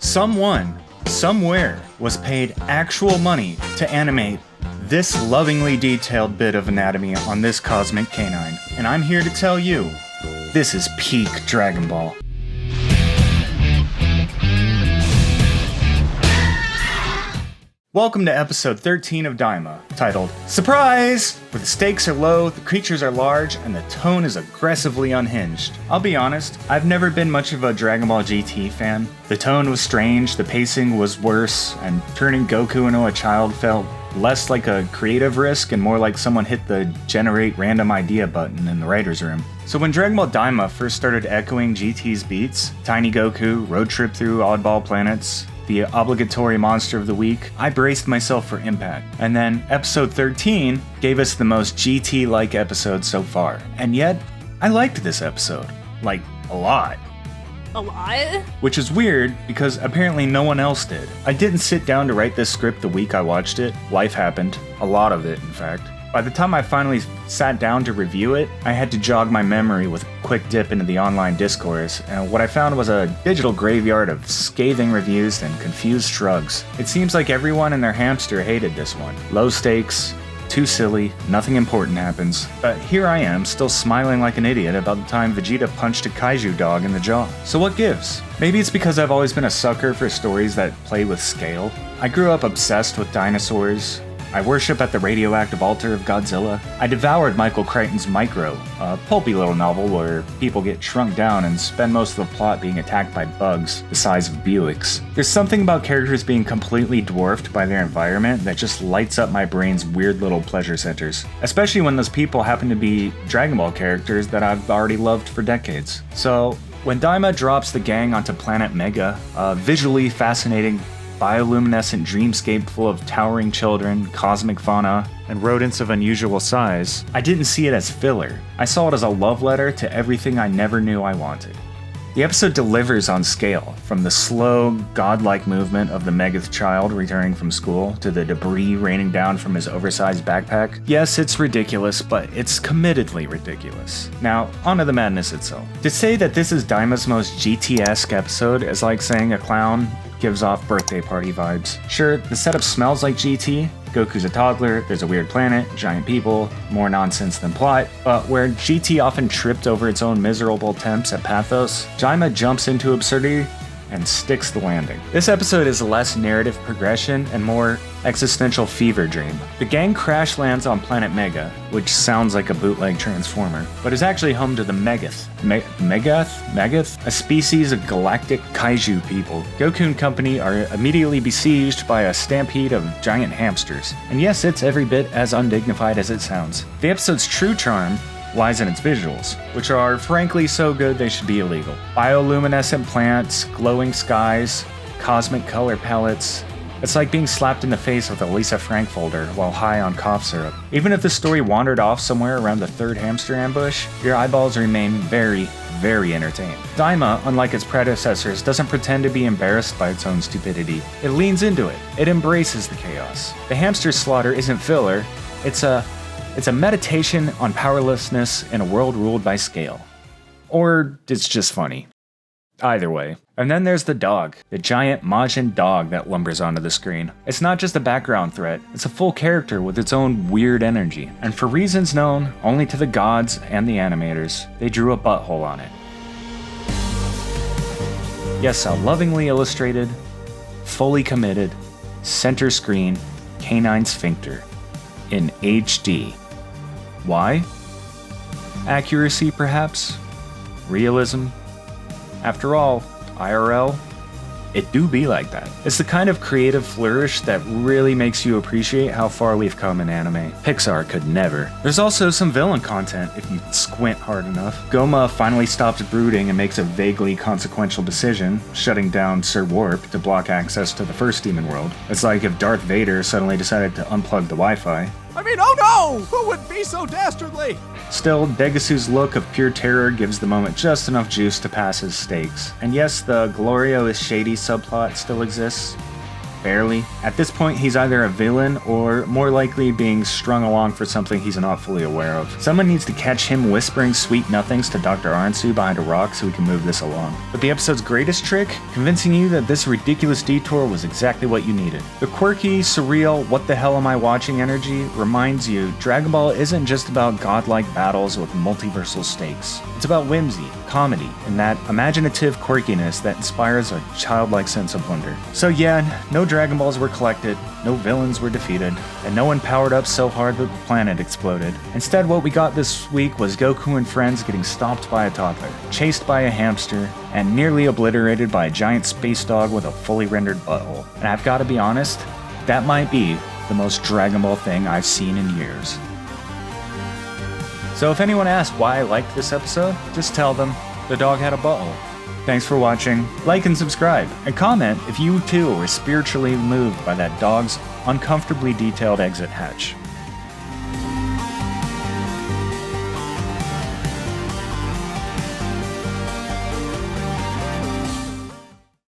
Someone, somewhere, was paid actual money to animate this lovingly detailed bit of anatomy on this cosmic canine. And I'm here to tell you, this is peak Dragon Ball. Welcome to episode 13 of Daima, titled Surprise! Where the stakes are low, the creatures are large, and the tone is aggressively unhinged. I'll be honest, I've never been much of a Dragon Ball GT fan. The tone was strange, the pacing was worse, and turning Goku into a child felt less like a creative risk and more like someone hit the generate random idea button in the writer's room. So when Dragon Ball Daima first started echoing GT's beats, Tiny Goku, road trip through oddball planets, the obligatory monster of the week, I braced myself for impact. And then episode 13 gave us the most GT-like episode so far. And yet, I liked this episode. Like, a lot. A lot? Which is weird, because apparently no one else did. I didn't sit down to write this script the week I watched it. Life happened. A lot of it, in fact. By the time I finally sat down to review it, I had to jog my memory with a quick dip into the online discourse, and what I found was a digital graveyard of scathing reviews and confused shrugs. It seems like everyone and their hamster hated this one. Low stakes, too silly, nothing important happens. But here I am, still smiling like an idiot about the time Vegeta punched a kaiju dog in the jaw. So what gives? Maybe it's because I've always been a sucker for stories that play with scale. I grew up obsessed with dinosaurs. I worship at the radioactive altar of Godzilla. I devoured Michael Crichton's Micro, a pulpy little novel where people get shrunk down and spend most of the plot being attacked by bugs the size of Buicks. There's something about characters being completely dwarfed by their environment that just lights up my brain's weird little pleasure centers. Especially when those people happen to be Dragon Ball characters that I've already loved for decades. So, when Daima drops the gang onto planet Mega, a visually fascinating bioluminescent dreamscape full of towering children, cosmic fauna, and rodents of unusual size, I didn't see it as filler. I saw it as a love letter to everything I never knew I wanted. The episode delivers on scale, from the slow, godlike movement of the Megath child returning from school to the debris raining down from his oversized backpack. Yes, it's ridiculous, but it's committedly ridiculous. Now, onto the madness itself. To say that this is Daima's most GT-esque episode is like saying a clown gives off birthday party vibes. Sure, the setup smells like GT. Goku's a toddler, there's a weird planet, giant people, more nonsense than plot, but where GT often tripped over its own miserable attempts at pathos, Daima jumps into absurdity and sticks the landing. This episode is less narrative progression and more existential fever dream. The gang crash lands on planet Mega, which sounds like a bootleg Transformer, but is actually home to the Megath. Megath? A species of galactic kaiju people. Goku and company are immediately besieged by a stampede of giant hamsters. And yes, it's every bit as undignified as it sounds. The episode's true charm lies in its visuals, which are frankly so good they should be illegal. Bioluminescent plants, glowing skies, cosmic color palettes. It's like being slapped in the face with a Lisa Frank folder while high on cough syrup. Even if the story wandered off somewhere around the third hamster ambush, your eyeballs remain very, very entertained. Daima, unlike its predecessors, doesn't pretend to be embarrassed by its own stupidity. It leans into it. It embraces the chaos. The hamster slaughter isn't filler, it's a meditation on powerlessness in a world ruled by scale. Or it's just funny. Either way. And then there's the dog, the giant Majin dog that lumbers onto the screen. It's not just a background threat, it's a full character with its own weird energy. And for reasons known only to the gods and the animators, they drew a butthole on it. Yes, a lovingly illustrated, fully committed, center screen, canine sphincter. In HD. Why? Accuracy, perhaps? Realism? After all, IRL, it do be like that. It's the kind of creative flourish that really makes you appreciate how far we've come in anime. Pixar could never. There's also some villain content if you squint hard enough. Goma finally stops brooding and makes a vaguely consequential decision, shutting down Sir Warp to block access to the first demon world. It's like if Darth Vader suddenly decided to unplug the Wi-Fi. I mean, oh no! Who would be so dastardly? Still, Degasu's look of pure terror gives the moment just enough juice to pass his stakes. And yes, the Glorio is shady subplot still exists. Barely. At this point, he's either a villain or more likely being strung along for something he's not fully aware of. Someone needs to catch him whispering sweet nothings to Dr. Aransu behind a rock so we can move this along. But the episode's greatest trick? Convincing you that this ridiculous detour was exactly what you needed. The quirky, surreal, what the hell am I watching energy reminds you Dragon Ball isn't just about godlike battles with multiversal stakes. It's about whimsy, comedy, and that imaginative quirkiness that inspires a childlike sense of wonder. So yeah, no Dragon Balls were collected, no villains were defeated, and no one powered up so hard that the planet exploded. Instead, what we got this week was Goku and friends getting stopped by a toddler, chased by a hamster, and nearly obliterated by a giant space dog with a fully rendered butthole. And I've got to be honest, that might be the most Dragon Ball thing I've seen in years. So if anyone asks why I liked this episode, just tell them the dog had a butthole. Thanks for watching, like and subscribe, and comment if you too were spiritually moved by that dog's uncomfortably detailed exit hatch.